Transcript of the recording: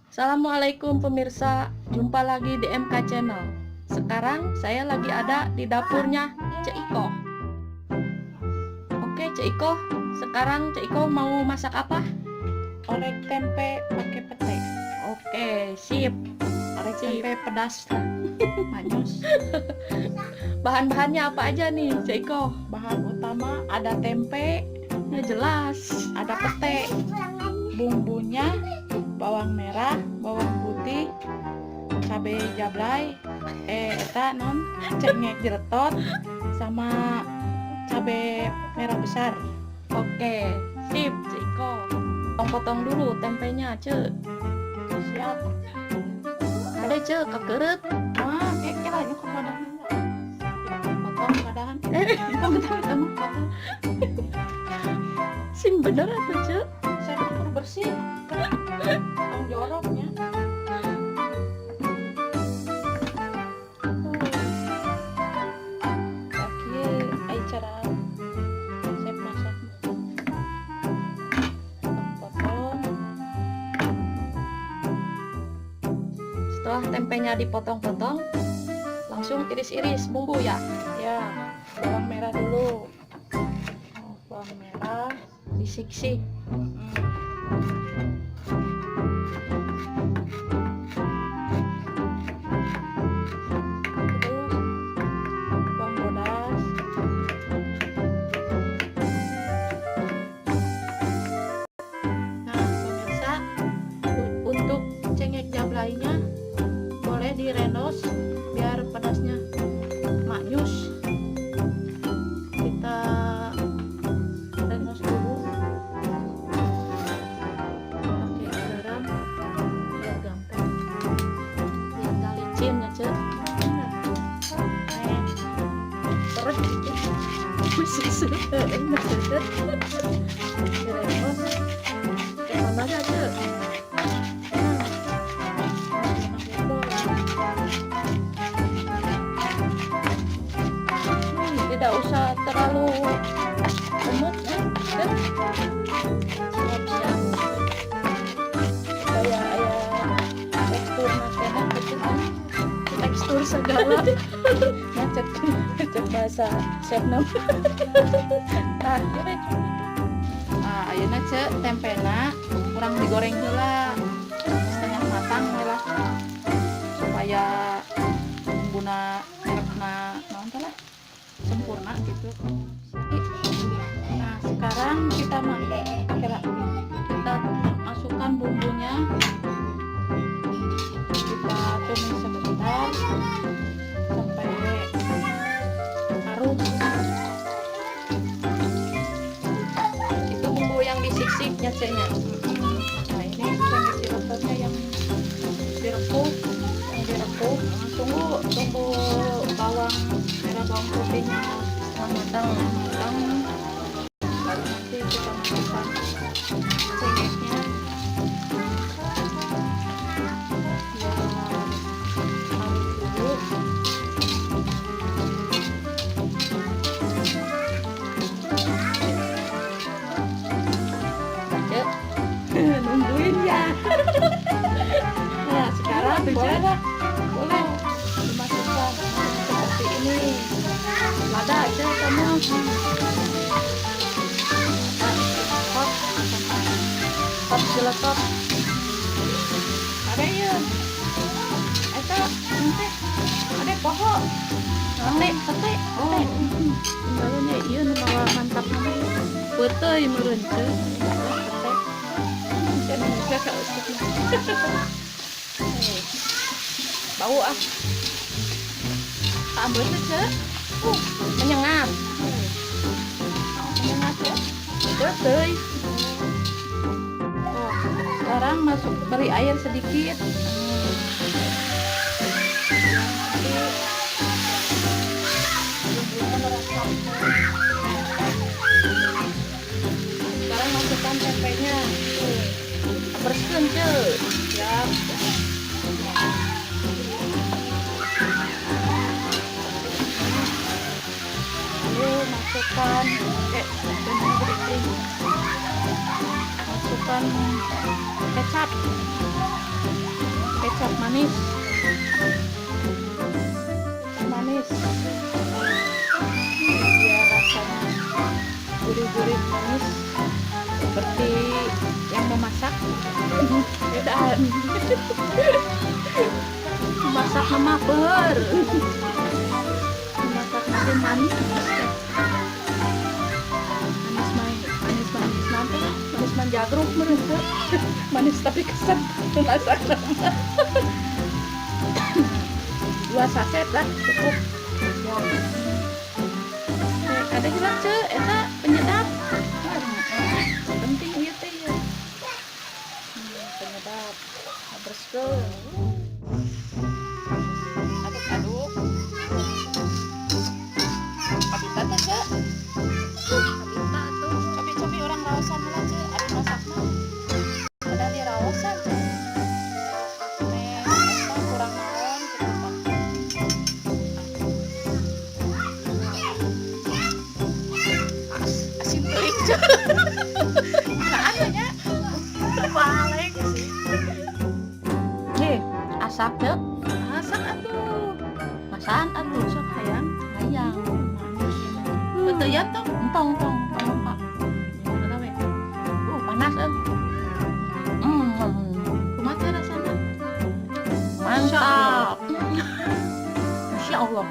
Assalamualaikum pemirsa, jumpa lagi di MK Channel. Sekarang saya lagi ada di dapurnya Cek Iko. Oke Cek Iko, sekarang Cek Iko mau masak apa? Orek tempe pakai pete. Oke, sip. Orek tempe pedas lah. Manyus. Bahan-bahannya apa aja nih Cek Iko? Bahan utama ada tempe, Ya jelas. ada pete. Bumbunya bawang merah, bawang putih, cabai jablay, eta non cengek jeretot sama cabai merah besar. Oke, sip Cek Iko. Potong-potong dulu tempenya, Cek. Siap. Ada Cek, kekeret. Wah, kira kok kadahan enggak? Potong kadahan. Potong. Sing bener atau Cek? Saya perlu bersih. Tong joroknya. Kaki ai cara saya masak. Potong. Setelah tempenya dipotong-potong, langsung iris-iris bumbu ya. Ya, bawang merah dulu. Bawang merah. Disik-sik. Terus bawang bodas. Nah, pemirsa, untuk cengek jablaynya boleh direnos biar pedasnya maknyus. Kita renos dulu pakai garam biar gampang. Biar gak licin ya Cek. Terus gitu Direnos kemana aja Cek? Tidak usah terlalu gemuk ya Cek. siap-siap supaya tekstur enak gitu kan. Tekstur segala. Macet bahasa chef nam. Nah, ayeuna Cek tempena kurang digoreng heula setengah matang lah supaya bumbuna merekna naon teh lah sempurna gitu. Nah, sekarang kita masukkan bumbunya, kita tumis sebentar sampai harum. Itu bumbu yang disik-siknya Ceknya. Nah, ini cengkeh jeruknya yang direbus. Tunggu bawang merah bawang putihnya Matang. matang. Baru nanti kita masukkan cengkehnya. Ya, harum dulu. Cek. Nungguin ya. Nah, sekarang boleh dimasukkan seperti ini. Ada aja kamu. Hot jeletot. Ada ya. Eta nanti ada pohon. Pete. Oh, tinggalnya iya nu mawa mantap nama. Beuteuy meureun Cek. Pete. Dan juga keusik. Bau ah. Tambah tuh Cek. Menyengat. Menyengat ya. Beuteuy. Oh, sekarang beri air sedikit. Sekarang masukkan tempenya. Berskeun Cek. Siap. Lalu masukkan masukkan kecap. manis. Manis. Biar rasanya gurih-gurih manis seperti yang memasak. Bedaan. Masak memaper. Masak makin manis. Manis nanti, manis manjagruk menurutku. Manis tapi kesan masak nama. 2 saset lah cukup. Ada hilang ce, eta penyedap. Penting ieu teh ya. Penyedap. Berskeun. Aduk-aduk. Abita teh ce. Abita tuh. Cobi-cobi orang raosan heula ce, ari masak mah. Ada di raosan ce. Neng, eta kurang naon kita mah. Asin teuing ce. Nah, anya paling sih. Asak ce. Asak atuh. Masan atuh sok hayang. Hayang. Betul ya tong. Entong. Pak. Gimana we? Panas kumaha teh rasana? Mantap. Masya Allah.